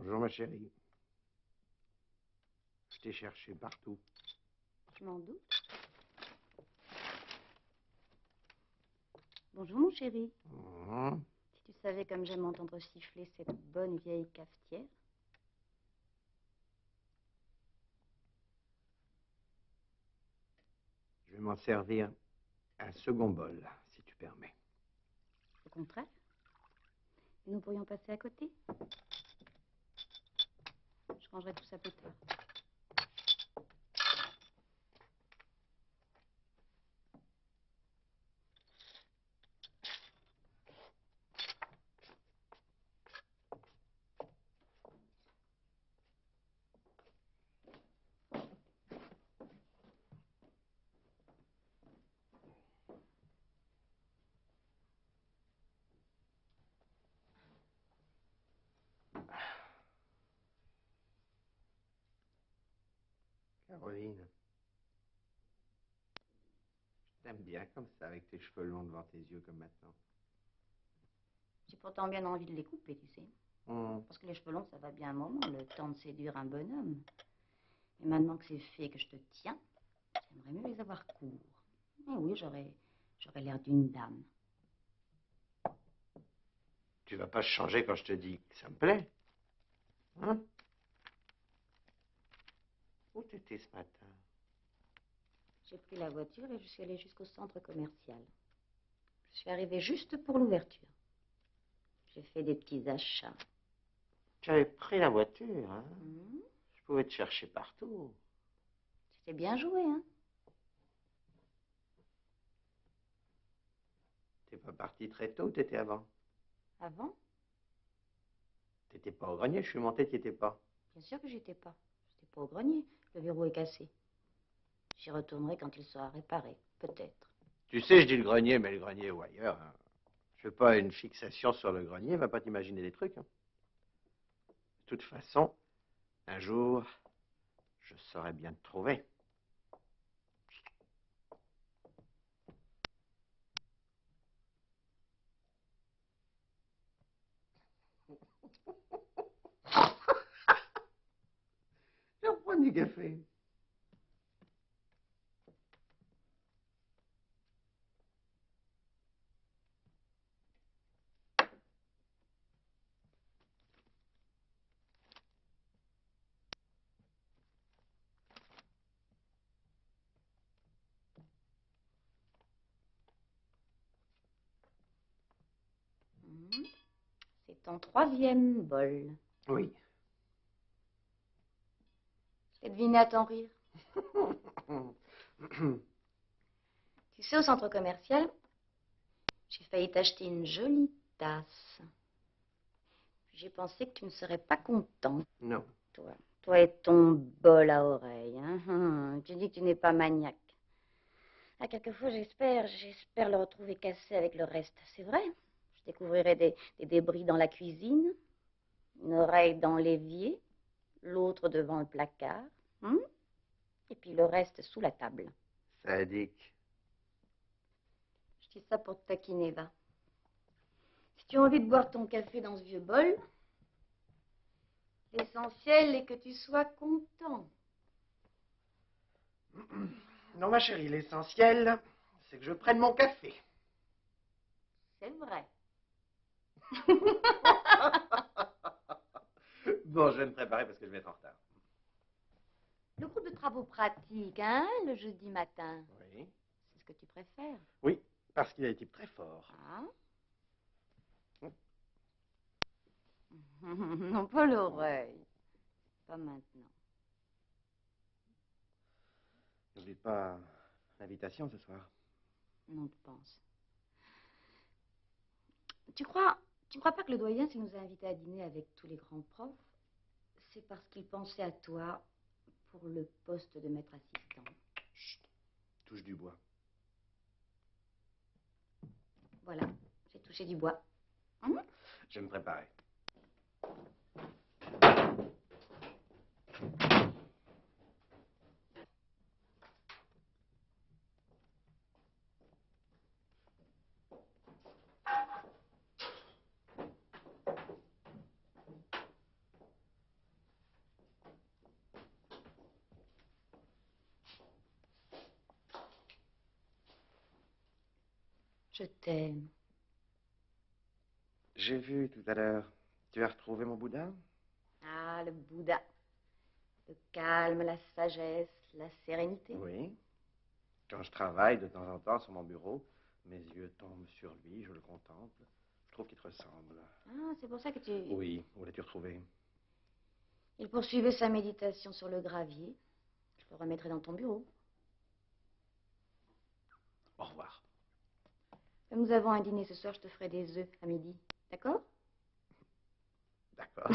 Bonjour, ma chérie. Je t'ai cherché partout. Je m'en doute. Bonjour, mon chéri. Mhm. Si tu savais comme j'aime entendre siffler cette bonne vieille cafetière. Je vais m'en servir un second bol, si tu permets. Au contraire. Nous pourrions passer à côté. Je rangerai tout ça plus tard. Caroline, je t'aime bien comme ça, avec tes cheveux longs devant tes yeux comme maintenant. J'ai pourtant bien envie de les couper, tu sais. Mhm. Parce que les cheveux longs, ça va bien un moment, le temps de séduire un bonhomme. Mais maintenant que c'est fait et que je te tiens, j'aimerais mieux les avoir courts. Et oui, j'aurais l'air d'une dame. Tu vas pas changer quand je te dis que ça me plaît. Hein? Où t'étais ce matin? J'ai pris la voiture et je suis allée jusqu'au centre commercial. Je suis arrivée juste pour l'ouverture. J'ai fait des petits achats. Tu avais pris la voiture, hein? Mhm. Je pouvais te chercher partout. C'était bien joué, hein? T'es pas parti très tôt ou t'étais avant? Avant? T'étais pas au grenier, je suis monté, t'y étais pas. Bien sûr que j'étais pas. J'étais pas au grenier. Le verrou est cassé. J'y retournerai quand il sera réparé, peut-être. Tu sais, je dis le grenier, mais le grenier ou ailleurs. Hein. Je fais pas une fixation sur le grenier, va pas t'imaginer des trucs. Hein. De toute façon, un jour, je saurai bien te trouver. Je vais reprendre du café. Mhm. C'est ton troisième bol. Oui. Je t'ai deviné à t'en rire. Tu sais, au centre commercial, j'ai failli t'acheter une jolie tasse. J'ai pensé que tu ne serais pas content. Non. Toi et ton bol à oreille. Hein. Tu dis que tu n'es pas maniaque. Ah, quelquefois, j'espère le retrouver cassé avec le reste. C'est vrai. Je découvrirai des débris dans la cuisine, une oreille dans l'évier, l'autre devant le placard, hein, et puis le reste sous la table. Sadique. Je dis ça pour te taquiner, va. Si tu as envie de boire ton café dans ce vieux bol, l'essentiel est que tu sois content. Non, ma chérie, l'essentiel, c'est que je prenne mon café. C'est vrai. Bon, je vais me préparer parce que je vais être en retard. Le groupe de travaux pratiques, hein, le jeudi matin. Oui. C'est ce que tu préfères. Oui, parce qu'il a été très fort. Ah. Non, pas l'oreille. Pas maintenant. N'oublie pas l'invitation ce soir. Non, tu penses. Tu crois pas que le doyen, s'il nous a invités à dîner avec tous les grands profs, c'est parce qu'il pensait à toi pour le poste de maître assistant? Chut, touche du bois. Voilà, j'ai touché du bois. Hum? Je vais me préparer. Je t'aime. J'ai vu tout à l'heure. Tu as retrouvé mon Bouddha? Ah, le Bouddha. Le calme, la sagesse, la sérénité. Oui. Quand je travaille de temps en temps sur mon bureau, mes yeux tombent sur lui, je le contemple. Je trouve qu'il te ressemble. Ah, c'est pour ça que tu... Oui, où l'as-tu retrouvé? Il poursuivait sa méditation sur le gravier. Je le remettrai dans ton bureau. Au revoir. Comme nous avons un dîner ce soir, je te ferai des œufs à midi. D'accord? D'accord.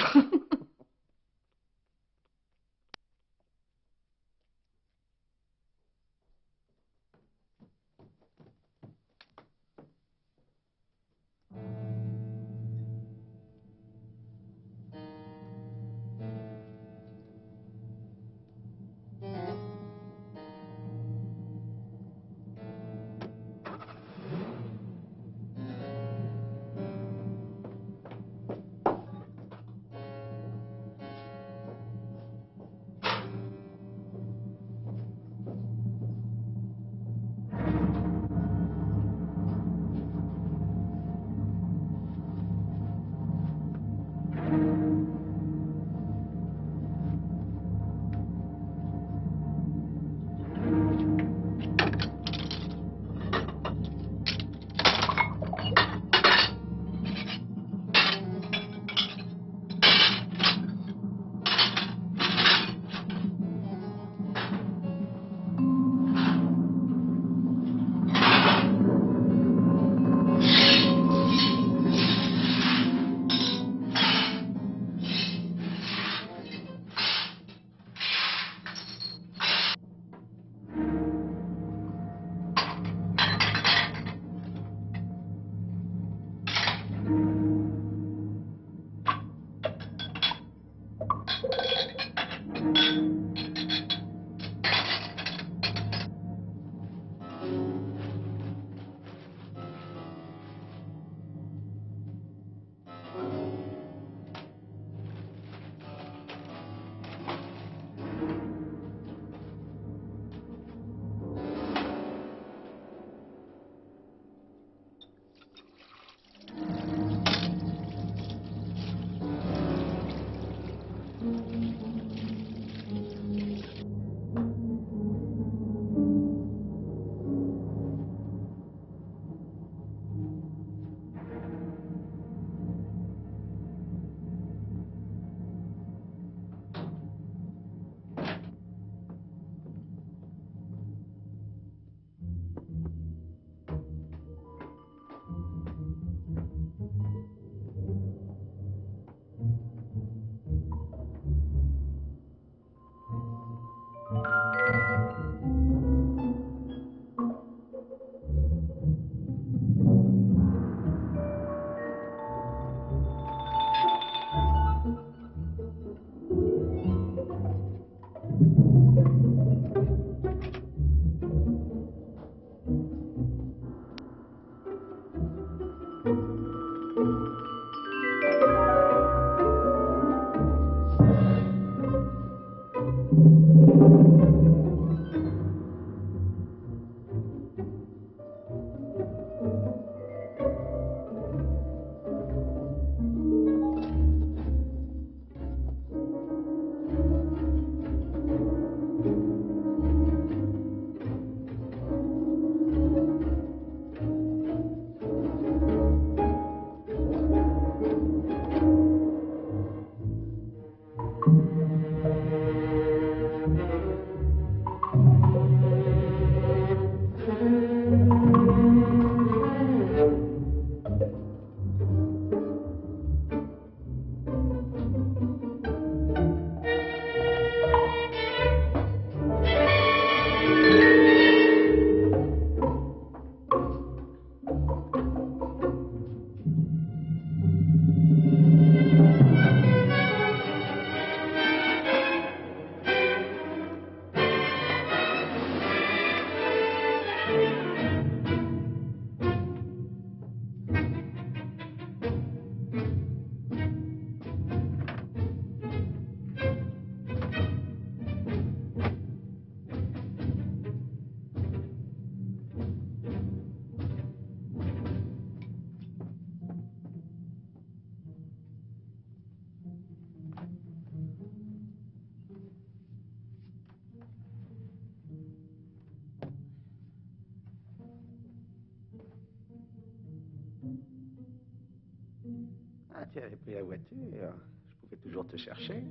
Ah, tu avais pris la voiture. Je pouvais toujours te chercher.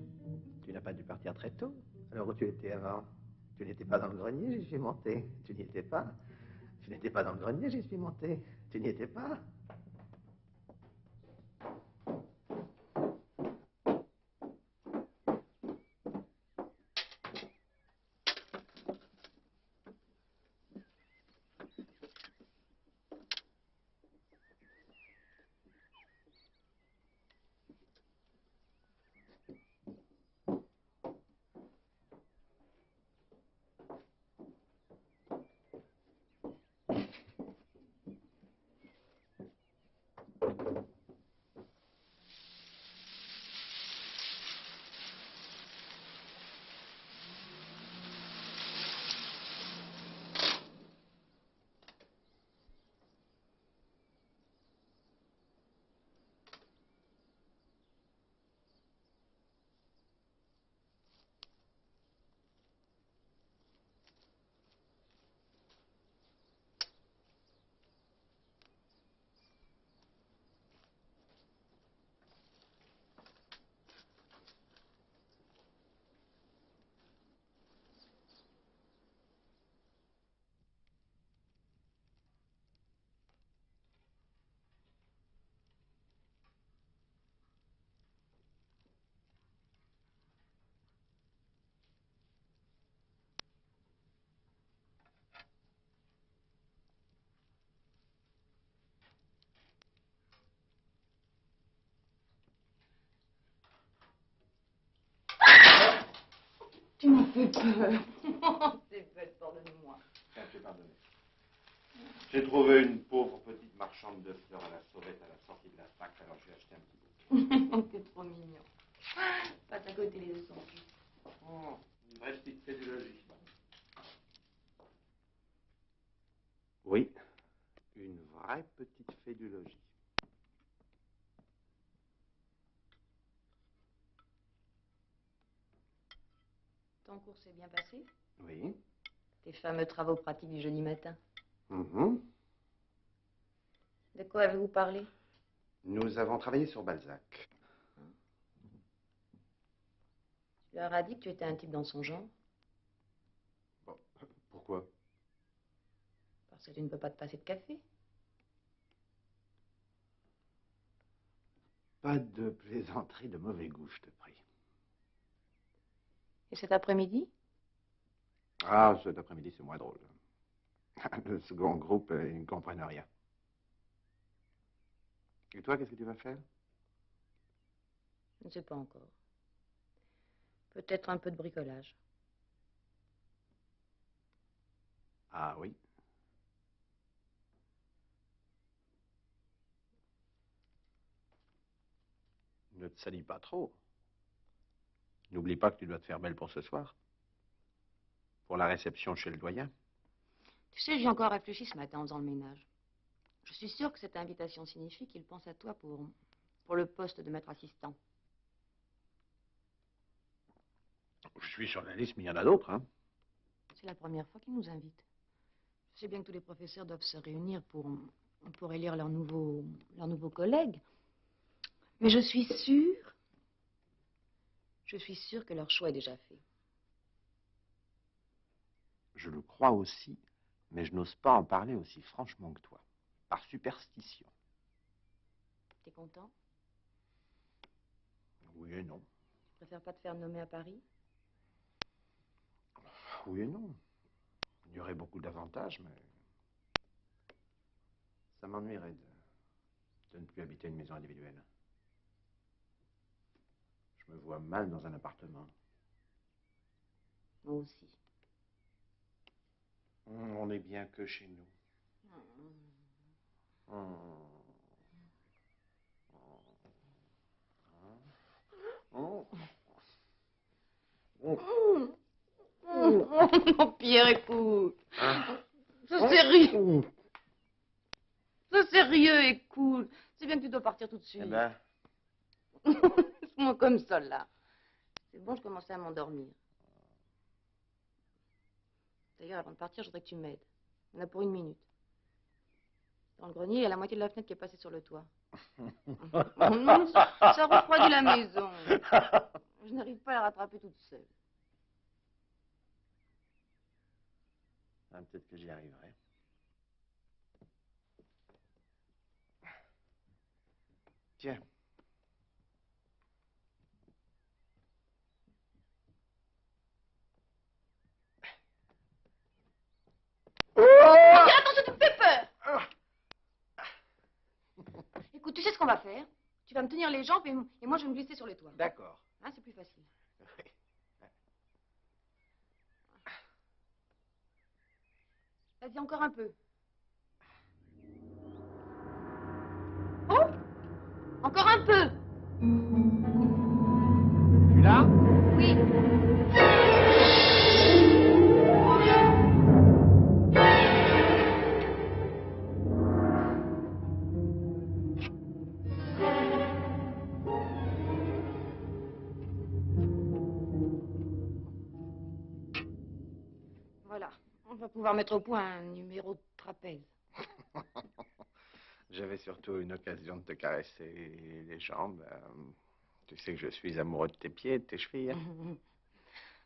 Tu n'as pas dû partir très tôt. Alors où tu étais avant? Tu n'étais pas dans le grenier, j'y suis monté. Tu n'y étais pas. Tu n'étais pas dans le grenier, j'y suis monté. Tu n'y étais pas. Tu m'as fait peur. C'est bête, pardonne-moi. Tiens, je t'ai pardonné. J'ai trouvé une pauvre petite marchande de fleurs à la sauvette à la sortie de la fac, alors j'ai acheté un petit bouquet. T'es trop mignon. Passe à côté les leçons. Oh, une vraie petite fédulogie. Oui, une vraie petite fédulogie. Ton cours s'est bien passé? Oui. Tes fameux travaux pratiques du jeudi matin. Mhm. De quoi avez-vous parlé? Nous avons travaillé sur Balzac. Tu leur as dit que tu étais un type dans son genre? Bon, pourquoi? Parce que tu ne peux pas te passer de café. Pas de plaisanterie de mauvais goût, je te prie. Et cet après-midi? Ah, cet après-midi, c'est moins drôle. Le second groupe, ils ne comprennent rien. Et toi, qu'est-ce que tu vas faire? Je ne sais pas encore. Peut-être un peu de bricolage. Ah oui. Ne te salis pas trop. N'oublie pas que tu dois te faire belle pour ce soir. Pour la réception chez le doyen. Tu sais, j'y ai encore réfléchi ce matin en faisant le ménage. Je suis sûre que cette invitation signifie qu'il pense à toi pour le poste de maître assistant. Je suis sur la liste, mais il y en a d'autres, hein. C'est la première fois qu'ils nous invitent. Je sais bien que tous les professeurs doivent se réunir pour élire leurs nouveaux collègues. Mais je suis sûre que leur choix est déjà fait. Je le crois aussi, mais je n'ose pas en parler aussi franchement que toi. Par superstition. T'es content? Oui et non. Tu préfères pas te faire nommer à Paris? Oui et non. Il y aurait beaucoup d'avantages, mais ça m'ennuierait de ne plus habiter une maison individuelle. Je me vois mal dans un appartement. Moi aussi. On est bien que chez nous. Hum. Hum. Hum. Oh, Pierre, écoute. C'est sérieux. C'est sérieux, écoute. C'est bien que tu dois partir tout de suite. Eh ben, Laisse-moi comme ça, là. C'est bon, je commençais à m'endormir. D'ailleurs, avant de partir, je voudrais que tu m'aides. On a pour 1 minute. Dans le grenier, il y a la moitié de la fenêtre qui est passée sur le toit. Oh non, ça refroidit la maison. Je n'arrive pas à la rattraper toute seule. Ah, peut-être que j'y arriverai. Tiens. Oh, attention, tu me fais peur! Écoute, tu sais ce qu'on va faire? Tu vas me tenir les jambes et moi je vais me glisser sur les toits. D'accord. Hein, c'est plus facile. Vas-y, encore un peu. Oh! Encore un peu! Tu l'as? Oui. Voilà, on va pouvoir mettre au point un numéro de trapèze. J'avais surtout une occasion de te caresser les jambes. Tu sais que je suis amoureux de tes pieds et de tes chevilles.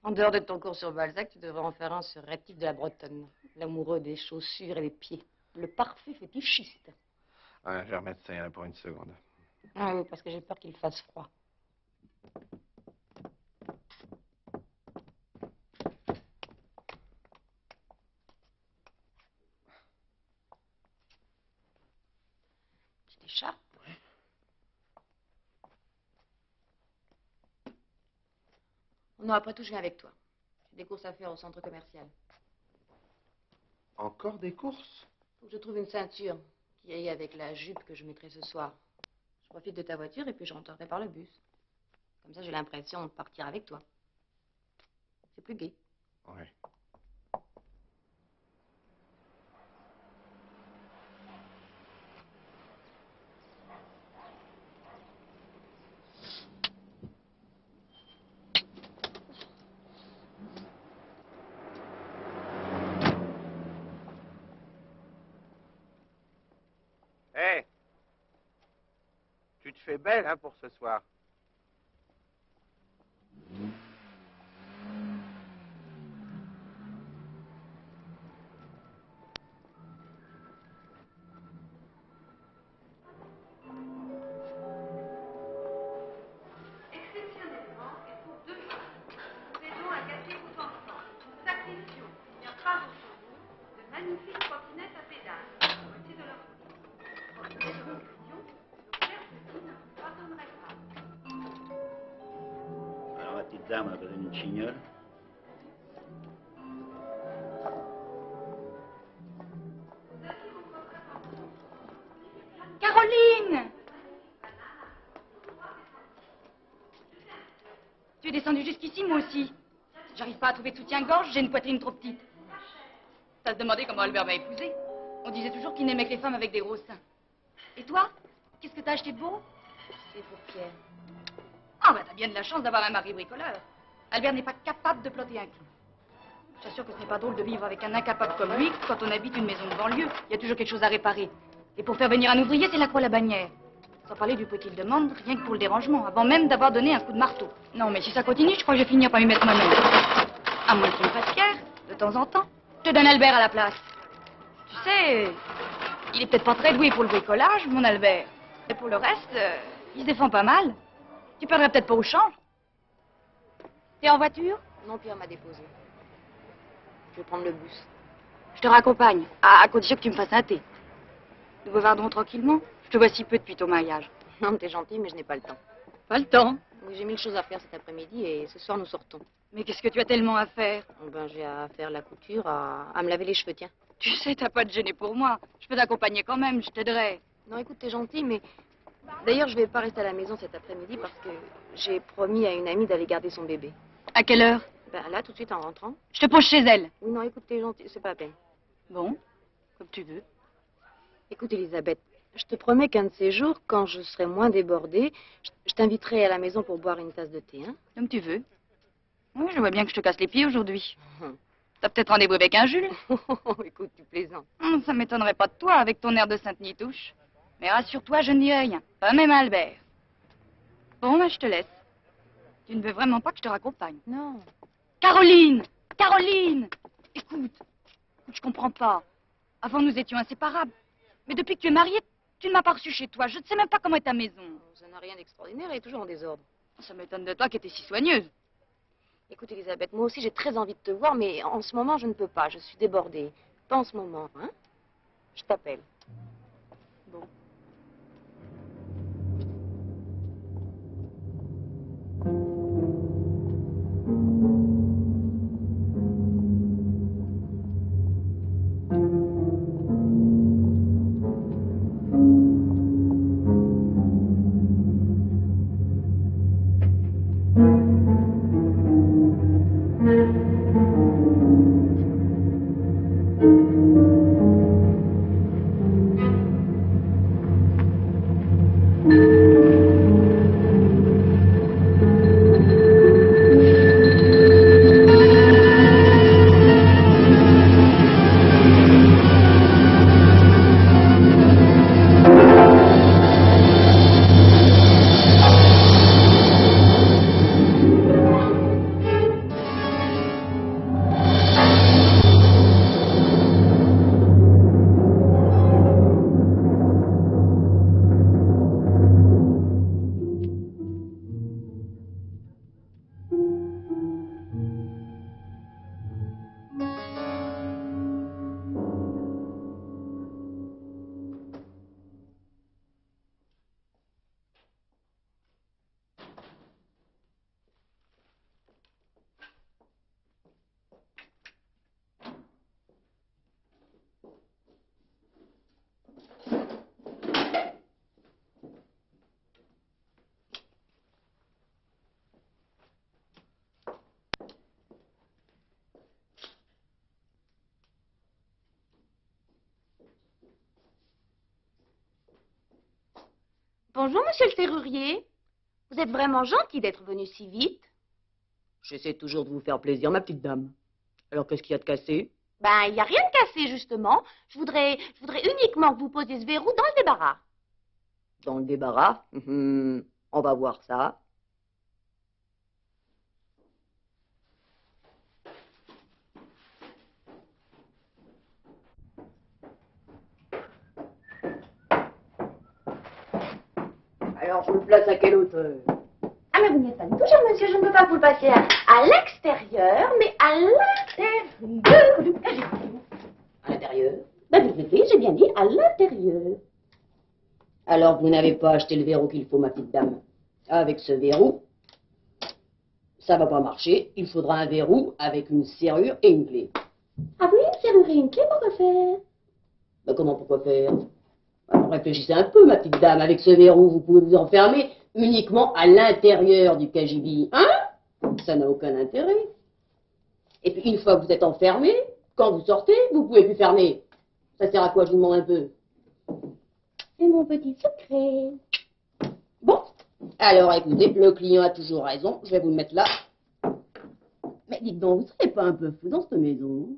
En dehors de ton cours sur Balzac, tu devrais en faire un sur Rétif de la Bretonne. L'amoureux des chaussures et des pieds. Le parfait fétichiste. Ouais, je vais remettre ça là pour une seconde. Ah oui, parce que j'ai peur qu'il fasse froid. Tu t'échappes? Non, après tout, je viens avec toi. J'ai des courses à faire au centre commercial. Encore des courses? Faut que je trouve une ceinture qui aille avec la jupe que je mettrai ce soir. Je profite de ta voiture et puis je rentrerai par le bus. Comme ça, j'ai l'impression de partir avec toi. C'est plus gai. Ouais. Hé! Tu te fais belle, hein, pour ce soir. Exceptionnellement, et pour 2 francs, nous aidons à gâter vos enfants. Sacrifions, il y a 3 jours sur vous, de magnifiques trottinettes à pédales, à moitié de leur prix. Trottinettes de l'occasion, nos chères petits ne vous pardonneraient pas. Alors, ma petite dame, on a besoin d'une chignole. Caroline! Tu es descendue jusqu'ici, moi aussi. J'arrive pas à trouver de soutien-gorge, j'ai une poitrine trop petite. T'as se demandé comment Albert m'a épousée. On disait toujours qu'il n'aimait que les femmes avec des gros seins. Et toi? Qu'est-ce que t'as acheté de beau? C'est pour Pierre. Ah, bah t'as bien de la chance d'avoir un mari bricoleur. Albert n'est pas capable de plotter un clou. Je t'assure que ce n'est pas drôle de vivre avec un incapable comme lui quand on habite une maison de banlieue. Il y a toujours quelque chose à réparer. Et pour faire venir un ouvrier, c'est la croix à la bannière. Sans parler du prix qu'il demande, rien que pour le dérangement, avant même d'avoir donné un coup de marteau. Non, mais si ça continue, je crois que je vais finir par lui mettre moi-même. À moins qu'il me fasse Pierre, de temps en temps. Je te donne Albert à la place. Tu sais, il est peut-être pas très doué pour le bricolage, mon Albert. Et pour le reste, il se défend pas mal. Tu perdrais peut-être pas au change. T'es en voiture? Non, Pierre m'a déposé. Je vais prendre le bus. Je te raccompagne, à condition que tu me fasses un thé. Nous bavardons tranquillement. Je te vois si peu depuis ton mariage. Non, t'es gentil, mais je n'ai pas le temps. Pas le temps? Oui, j'ai mille choses à faire cet après-midi et ce soir nous sortons. Mais qu'est-ce que tu as tellement à faire? Oh ben, j'ai à faire la couture, à me laver les cheveux, tiens. Tu sais, t'as pas de gêner pour moi. Je peux t'accompagner quand même, je t'aiderai. Non, écoute, t'es gentil, mais... D'ailleurs, je vais pas rester à la maison cet après-midi parce que j'ai promis à une amie d'aller garder son bébé. À quelle heure? Ben là, tout de suite en rentrant. Je te pose chez elle. Oui, non, écoute, t'es gentil, c'est pas la peine. Bon, comme tu veux. Écoute, Elisabeth, je te promets qu'un de ces jours, quand je serai moins débordée, je t'inviterai à la maison pour boire une tasse de thé, hein? Comme tu veux. Oui, je vois bien que je te casse les pieds aujourd'hui. T'as peut-être rendez-vous avec un Jules. Écoute, tu plaisantes. Ça m'étonnerait pas de toi avec ton air de Sainte-Nitouche. Mais rassure-toi, je ne dirai rien. Pas même à Albert. Bon, je te laisse. Tu ne veux vraiment pas que je te raccompagne? Non. Caroline! Caroline! Écoute, je comprends pas. Avant, nous étions inséparables. Mais depuis que tu es mariée, tu ne m'as pas reçue chez toi. Je ne sais même pas comment est ta maison. Ça n'a rien d'extraordinaire, elle est toujours en désordre. Ça m'étonne de toi qui étais si soigneuse. Écoute, Elisabeth, moi aussi j'ai très envie de te voir, mais en ce moment je ne peux pas. Je suis débordée. Pas en ce moment, hein? Je t'appelle. Bon. Bonjour, monsieur le serrurier. Vous êtes vraiment gentil d'être venu si vite. J'essaie toujours de vous faire plaisir, ma petite dame. Alors qu'est-ce qu'il y a de cassé? Ben, il n'y a rien de cassé, justement. Je voudrais uniquement que vous posiez ce verrou dans le débarras. Dans le débarras? On va voir ça. Alors, je le place à quelle hauteur? Ah, mais vous n'êtes pas du tout cher, monsieur. Je ne peux pas vous le passer à l'extérieur, mais à l'intérieur du cagibi. À l'intérieur? Ben, oui, j'ai bien dit à l'intérieur. Alors, vous n'avez pas acheté le verrou qu'il faut, ma petite dame. Avec ce verrou, ça va pas marcher. Il faudra un verrou avec une serrure et une clé. Ah oui, une serrure et une clé, pourquoi faire? Ben, comment, pourquoi faire? Alors, réfléchissez un peu, ma petite dame. Avec ce verrou, vous pouvez vous enfermer uniquement à l'intérieur du cagibi. Hein? Ça n'a aucun intérêt. Et puis, une fois que vous êtes enfermé, quand vous sortez, vous pouvez plus fermer. Ça sert à quoi, je vous demande un peu? C'est mon petit secret. Bon, alors écoutez, le client a toujours raison. Je vais vous le mettre là. Mais dites donc, vous serez pas un peu fou dans cette maison?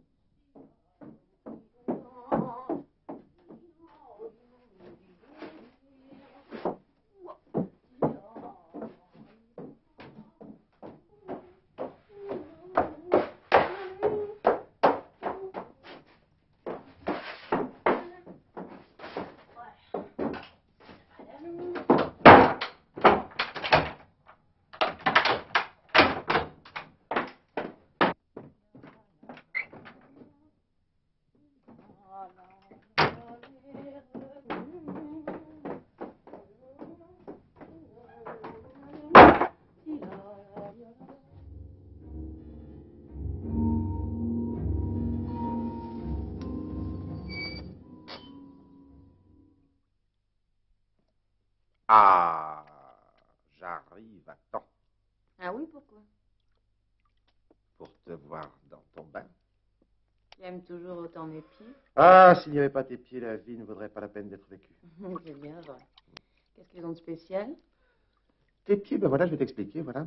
Ah, j'arrive à temps Ah oui, pourquoi? pour te voir dans ton bain. Tu aimes toujours autant mes pieds? Ah, s'il n'y avait pas tes pieds, la vie ne vaudrait pas la peine d'être vécue. C'est bien vrai. Qu'est-ce qu'ils ont de spécial? Tes pieds, ben voilà, je vais t'expliquer, voilà.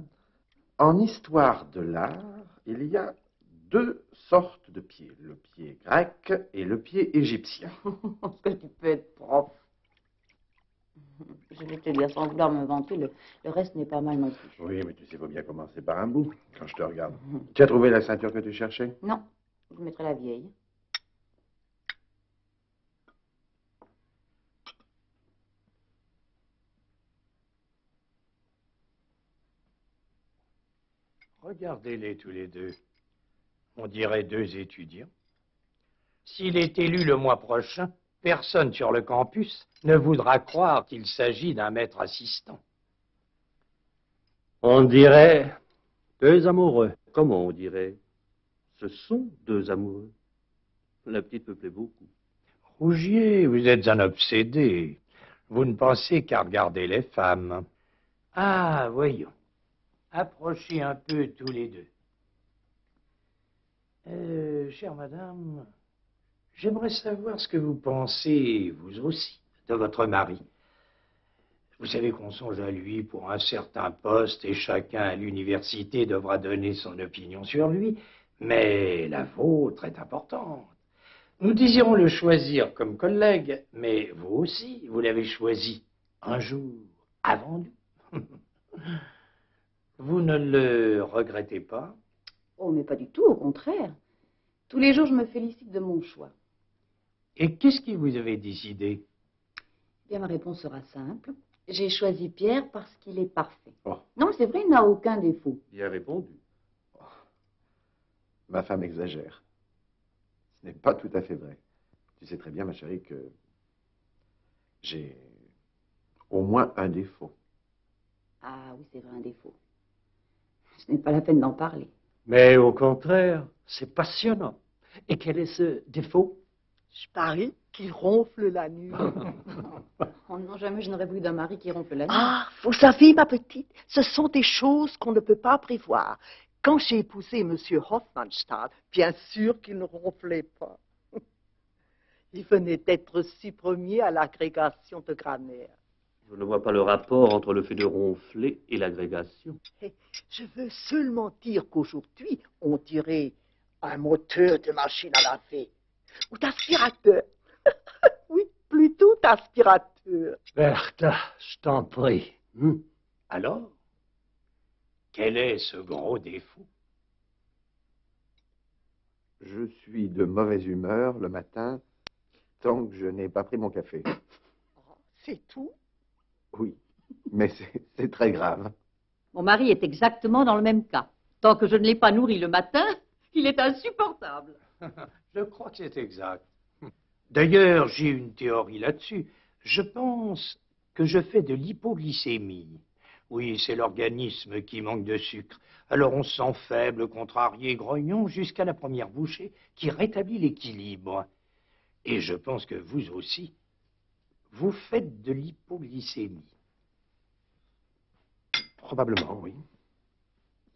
En histoire de l'art, il y a deux sortes de pieds, le pied grec et le pied égyptien. Est-ce que tu peux être prof? Je vais te dire, sans vouloir me vanter, le reste n'est pas mal non plus. Oui, mais tu sais, il faut bien commencer par un bout, quand je te regarde. Tu as trouvé la ceinture que tu cherchais? Non, je mettrai la vieille. Regardez-les tous les deux. On dirait deux étudiants. S'il est élu le mois prochain, personne sur le campus ne voudra croire qu'il s'agit d'un maître assistant. On dirait deux amoureux. Comment on dirait? Ce sont deux amoureux. La petite me plaît beaucoup. Rougier, vous êtes un obsédé. Vous ne pensez qu'à regarder les femmes. Ah, voyons. Approchez un peu tous les deux. Chère madame, j'aimerais savoir ce que vous pensez, vous aussi, de votre mari. Vous savez qu'on songe à lui pour un certain poste et chacun à l'université devra donner son opinion sur lui, mais la vôtre est importante. Nous désirons le choisir comme collègue, mais vous aussi, vous l'avez choisi un jour avant nous. Vous ne le regrettez pas? Oh, mais pas du tout, au contraire. Tous les jours, je me félicite de mon choix. Et qu'est-ce qui vous avait décidé? Bien, ma réponse sera simple. J'ai choisi Pierre parce qu'il est parfait. Oh. Non, c'est vrai, il n'a aucun défaut. Bien répondu. Oh. Ma femme exagère. Ce n'est pas tout à fait vrai. Tu sais très bien, ma chérie, que j'ai au moins un défaut. Ah oui, c'est vrai, un défaut. Ce n'est pas la peine d'en parler. Mais au contraire, c'est passionnant. Et quel est ce défaut? Je parie qu'il ronfle la nuit. Oh non, jamais je n'aurais voulu d'un mari qui ronfle la nuit. Ah, vous savez, ma petite, ce sont des choses qu'on ne peut pas prévoir. Quand j'ai épousé M. Hofmannsthal, bien sûr qu'il ne ronflait pas. Il venait d'être 6 premiers à l'agrégation de grammaire. Je ne vois pas le rapport entre le fait de ronfler et l'agrégation. Je veux seulement dire qu'aujourd'hui, on dirait un moteur de machine à laver ou d'aspirateur. Oui, plutôt d'aspirateur. Bertha, je t'en prie. Alors, quel est ce gros défaut? Je suis de mauvaise humeur le matin tant que je n'ai pas pris mon café. C'est tout. Oui, mais c'est très grave. Mon mari est exactement dans le même cas. Tant que je ne l'ai pas nourri le matin, il est insupportable. Je crois que c'est exact. D'ailleurs, j'ai une théorie là-dessus. Je pense que je fais de l'hypoglycémie. Oui, c'est l'organisme qui manque de sucre. Alors on se sent faible, contrarié, grognon, jusqu'à la première bouchée qui rétablit l'équilibre. Et je pense que vous aussi, vous faites de l'hypoglycémie. Probablement, oui.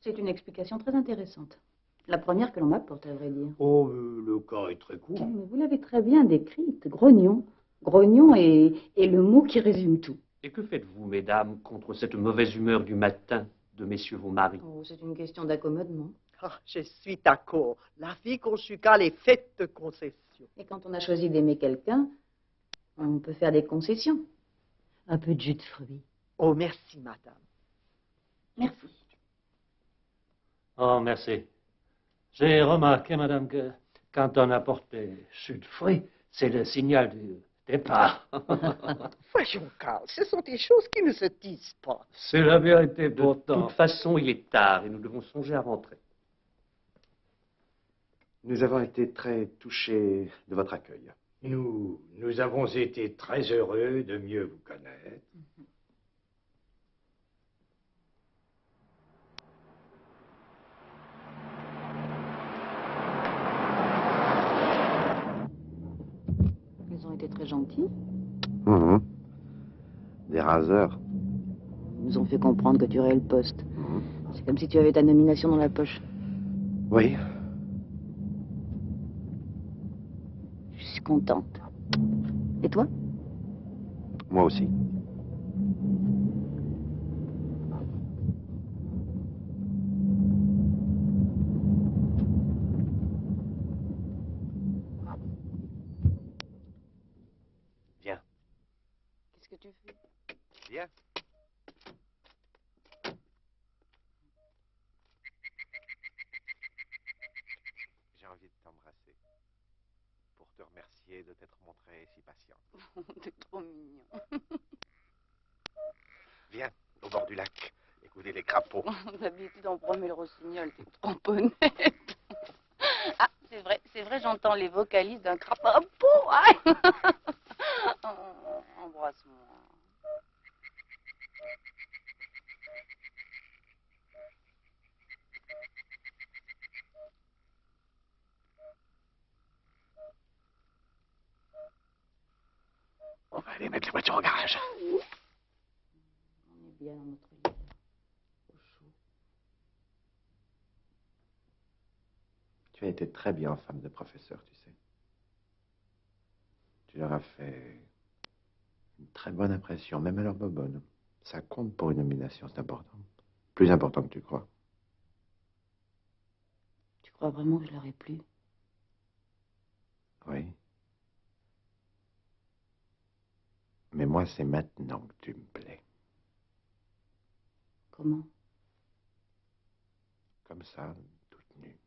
C'est une explication très intéressante. La première que l'on m'apporte, à vrai dire. Oh, le cas est très court. Mais vous l'avez très bien décrite, grognon. Grognon est le mot qui résume tout. Et que faites-vous, mesdames, contre cette mauvaise humeur du matin de messieurs vos maris? Oh, c'est une question d'accommodement. Ah, je suis d'accord. La vie conjugale est faite de concessions. Et quand on a choisi d'aimer quelqu'un, on peut faire des concessions. Un peu de jus de fruits. Oh, merci, madame. Merci. Oh, merci. J'ai remarqué, madame, que quand on apporte des jus de fruits, c'est le signal du départ. Voyons, Karl, ce sont des choses qui ne se disent pas. C'est la vérité, pourtant. De toute façon, il est tard et nous devons songer à rentrer. Nous avons été très touchés de votre accueil. Nous avons été très heureux de mieux vous connaître. Ils ont été très gentils. Des raseurs. Ils nous ont fait comprendre que tu aurais le poste. C'est comme si tu avais ta nomination dans la poche. Oui. Je suis contente. Et toi? Moi aussi. Viens. J'ai envie de t'embrasser pour te remercier de t'être montré si patient. T'es trop mignon. Viens, au bord du lac, écouter les crapauds. D'habitude, on promet le rossignol, t'es trop honnête. Ah, c'est vrai, j'entends les vocalises d'un crapaud. Ah. Embrasse-moi. On va aller mettre la voiture au garage. On est bien dans notre lit. Au chaud. Tu as été très bien femme de professeur, tu sais. Tu leur as fait une très bonne impression, même à leur bobonne. Ça compte pour une nomination, c'est important. Plus important que tu crois. Tu crois vraiment que je leur ai plu? Oui. Mais moi, c'est maintenant que tu me plais. Comment? Comme ça, toute nue.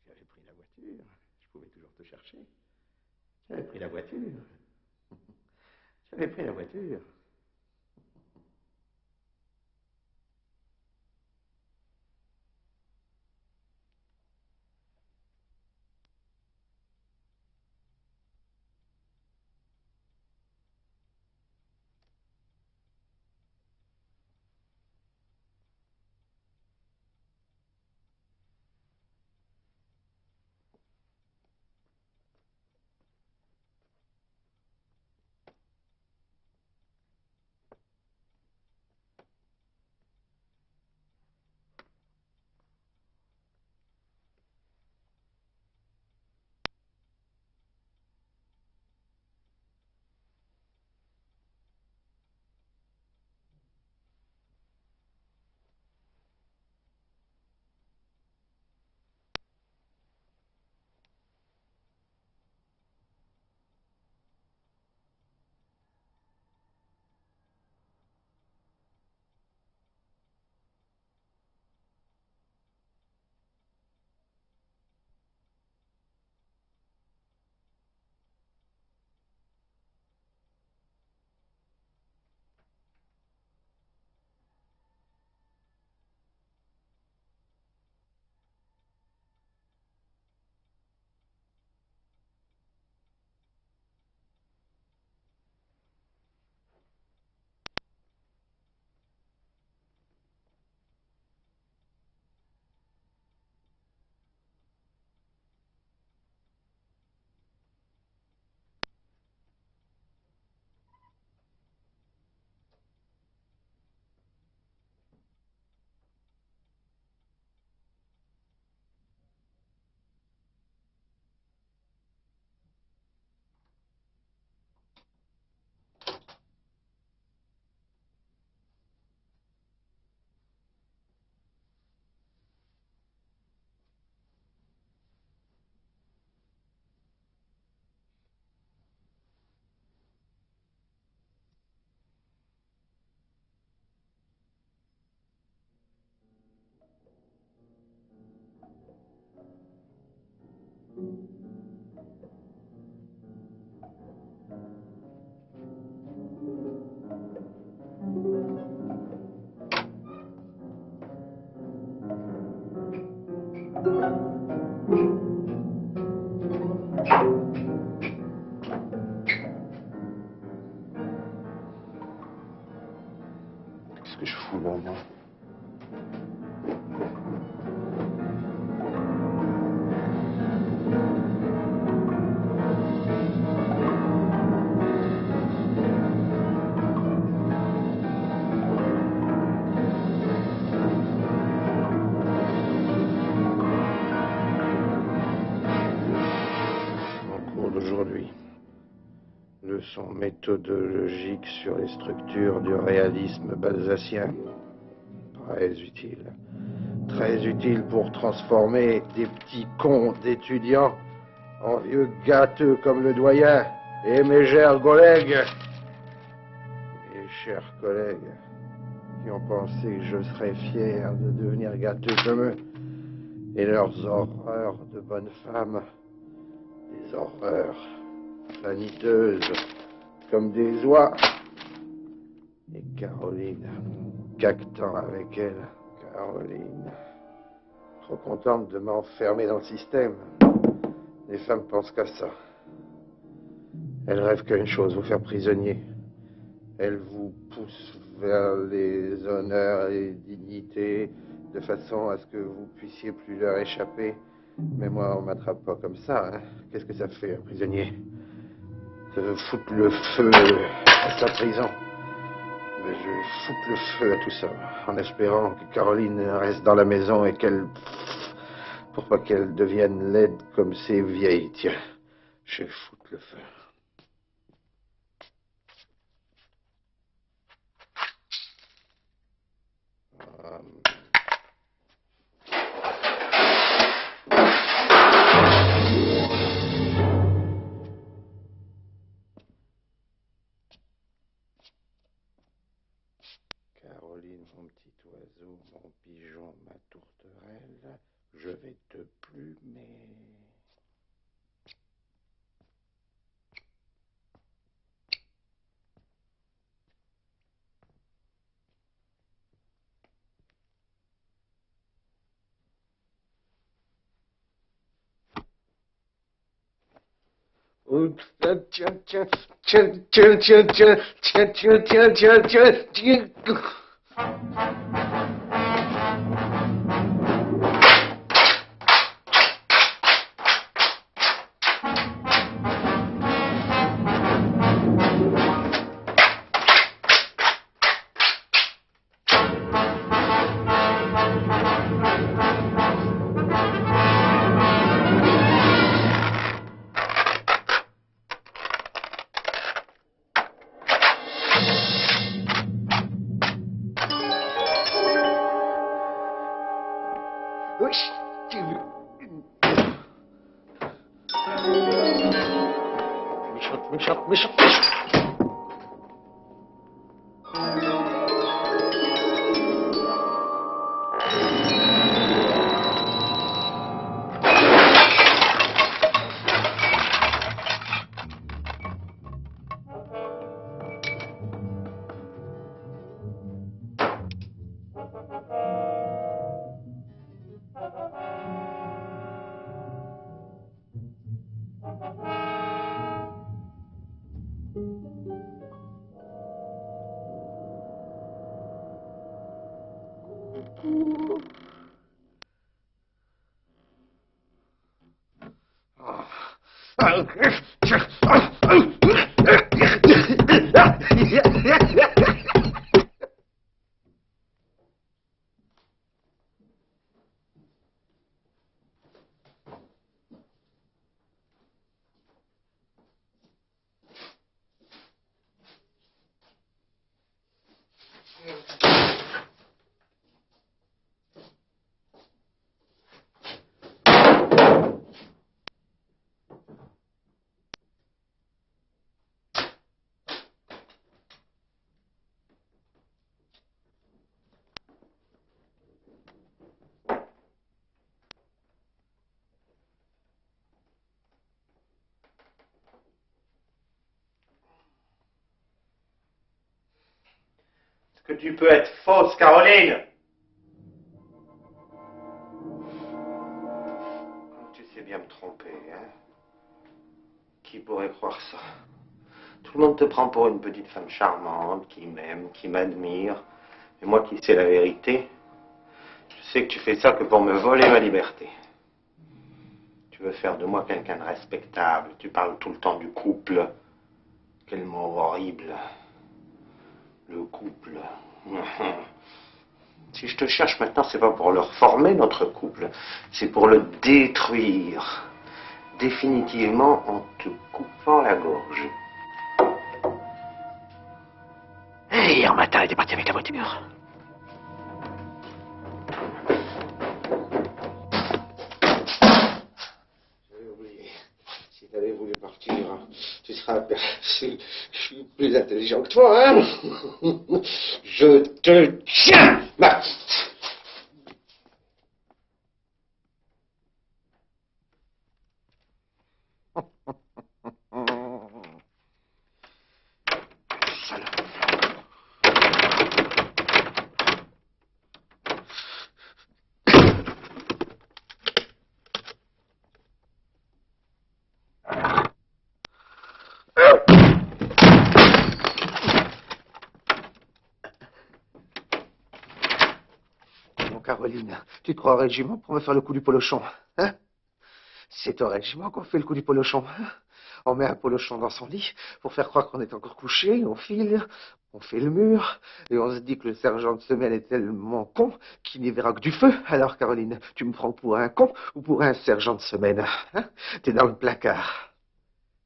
J'avais pris la voiture. Je pouvais toujours te chercher. J'avais pris la voiture. J'avais pris la voiture. cours d'aujourd'hui. Leçon méthodologique sur les structures du réalisme balsacien. Très utile. Très utile pour transformer des petits cons d'étudiants en vieux gâteux comme le doyen. Et mes chers collègues, qui ont pensé que je serais fier de devenir gâteux comme eux, et leurs horreurs de bonnes femmes, des horreurs vaniteuses comme des oies. Et Caroline, caquetant avec elle, Caroline, trop contente de m'enfermer dans le système. Les femmes pensent qu'à ça. Elles rêvent qu'à une chose, vous faire prisonnier. Elles vous poussent vers les honneurs et les dignités, de façon à ce que vous puissiez plus leur échapper. Mais moi, on m'attrape pas comme ça, hein. Qu'est-ce que ça fait, un prisonnier? Ça veut foutre le feu à sa prison. Mais je vais foutre le feu à tout ça, en espérant que Caroline reste dans la maison et qu'elle... pour pas qu'elle devienne laide comme ces vieilles. Tiens, je vais foutre le feu. Caroline, mon petit oiseau, mon pigeon, ma tourterelle, je vais te plumer. Que tu peux être fausse, Caroline. Tu sais bien me tromper, hein? Qui pourrait croire ça? Tout le monde te prend pour une petite femme charmante, qui m'aime, qui m'admire. Et moi qui sais la vérité, je sais que tu fais ça que pour me voler ma liberté. Tu veux faire de moi quelqu'un de respectable. Tu parles tout le temps du couple. Quel mot horrible. Le couple. Si je te cherche maintenant, c'est pas pour le reformer, notre couple. C'est pour le détruire. définitivement en te coupant la gorge. Et hier matin, elle était partie avec la voiture. J'avais oublié. Si t'avais voulu partir, tu seras aperçu. Je suis plus intelligent que toi, hein? Je te tiens, ma petite. Bon, Caroline, tu te crois au régiment pour me faire le coup du polochon, hein? C'est au régiment qu'on fait le coup du polochon, hein? On met un polochon dans son lit pour faire croire qu'on est encore couché, on file, on fait le mur, et on se dit que le sergent de semaine est tellement con qu'il n'y verra que du feu. Alors, Caroline, tu me prends pour un con ou pour un sergent de semaine, hein? T'es dans le placard.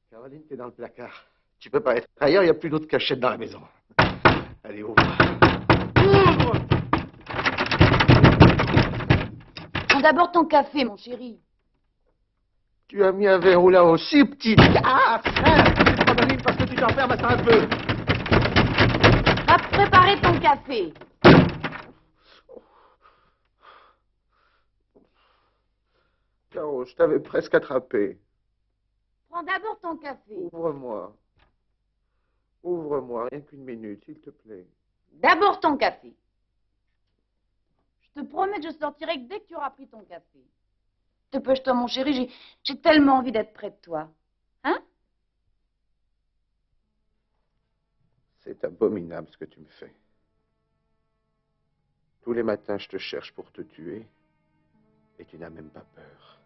Caroline, t'es dans le placard. Tu peux pas être ailleurs, il n'y a plus d'autre cachette dans la maison. Allez, ouvre. Ouvre! Prends d'abord ton café, mon chéri. Tu as mis un verrou là aussi, petite. Ah, frère, tu te prends parce que tu t'enfermes un peu. Va préparer ton café. Caro, je t'avais presque attrapé. Prends d'abord ton café. Ouvre-moi. Ouvre-moi, rien qu'une minute, s'il te plaît. D'abord ton café. Je te promets que je sortirai que dès que tu auras pris ton café. Dépêche-toi, mon chéri, j'ai tellement envie d'être près de toi. Hein? C'est abominable ce que tu me fais. Tous les matins, je te cherche pour te tuer, et tu n'as même pas peur.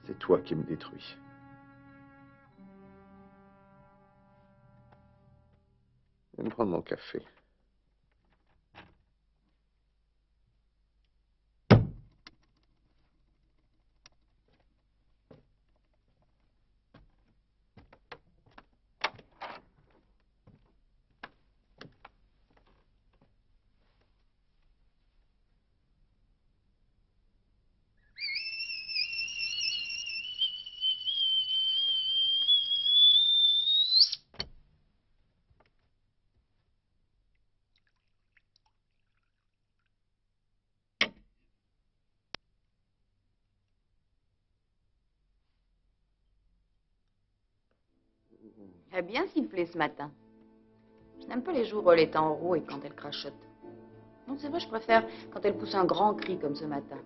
C'est toi qui me détruis. Je vais me prendre mon café. Elle a bien sifflé ce matin. Je n'aime pas les jours où elle est en haut et quand elle crachote. Non, c'est vrai, je préfère quand elle pousse un grand cri comme ce matin.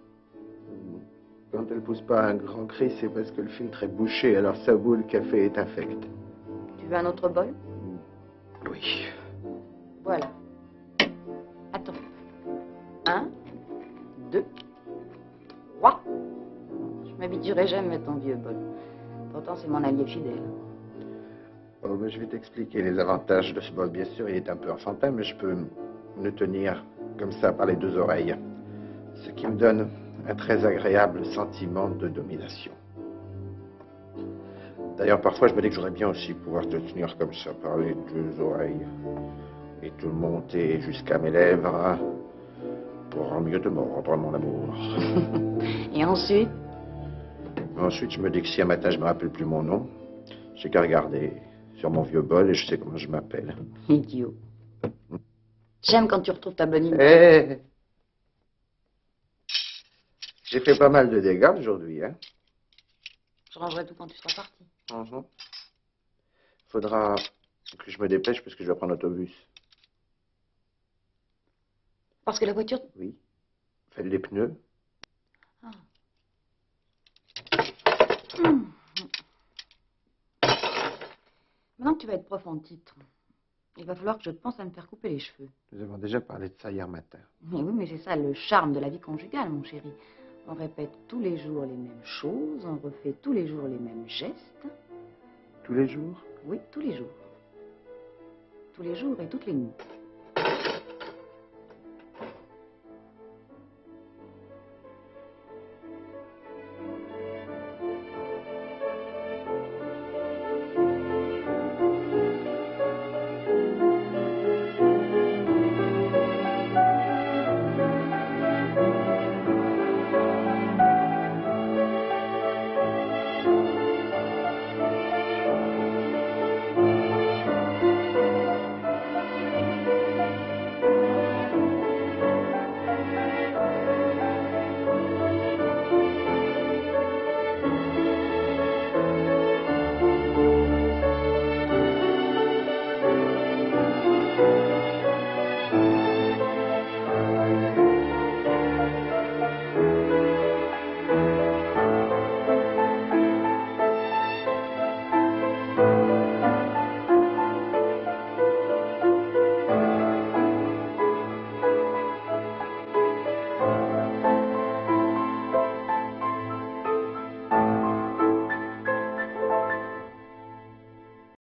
Quand elle pousse pas un grand cri, c'est parce que le filtre est bouché, alors sa boule, le café est infect. Tu veux un autre bol? Oui. Voilà. Attends. 1, 2, 3. Je m'habituerai jamais à ton vieux bol. Pourtant, c'est mon allié fidèle. Oh, mais je vais t'expliquer les avantages de ce bol. Bien sûr, il est un peu enfantin, mais je peux le tenir comme ça par les deux oreilles. Ce qui me donne un très agréable sentiment de domination. D'ailleurs, parfois, je me dis que j'aurais bien aussi pouvoir te tenir comme ça par les deux oreilles et te monter jusqu'à mes lèvres pour mieux te mordre, mon amour. Et ensuite? Ensuite, je me dis que si un matin je me rappelle plus mon nom, j'ai qu'à regarder sur mon vieux bol et je sais comment je m'appelle. Idiot. J'aime quand tu retrouves ta bonne image. Hé! J'ai fait pas mal de dégâts aujourd'hui, hein? Je rangerai tout quand tu seras parti. Faudra que je me dépêche parce que je dois prendre l'autobus. Parce que la voiture... Oui. Faites les pneus. Ah. Maintenant que tu vas être prof en titre, il va falloir que je pense à me faire couper les cheveux. Nous avons déjà parlé de ça hier matin. Mais oui, mais c'est ça le charme de la vie conjugale, mon chéri. On répète tous les jours les mêmes choses, on refait tous les jours les mêmes gestes. Tous les jours? Oui, tous les jours. Tous les jours et toutes les nuits.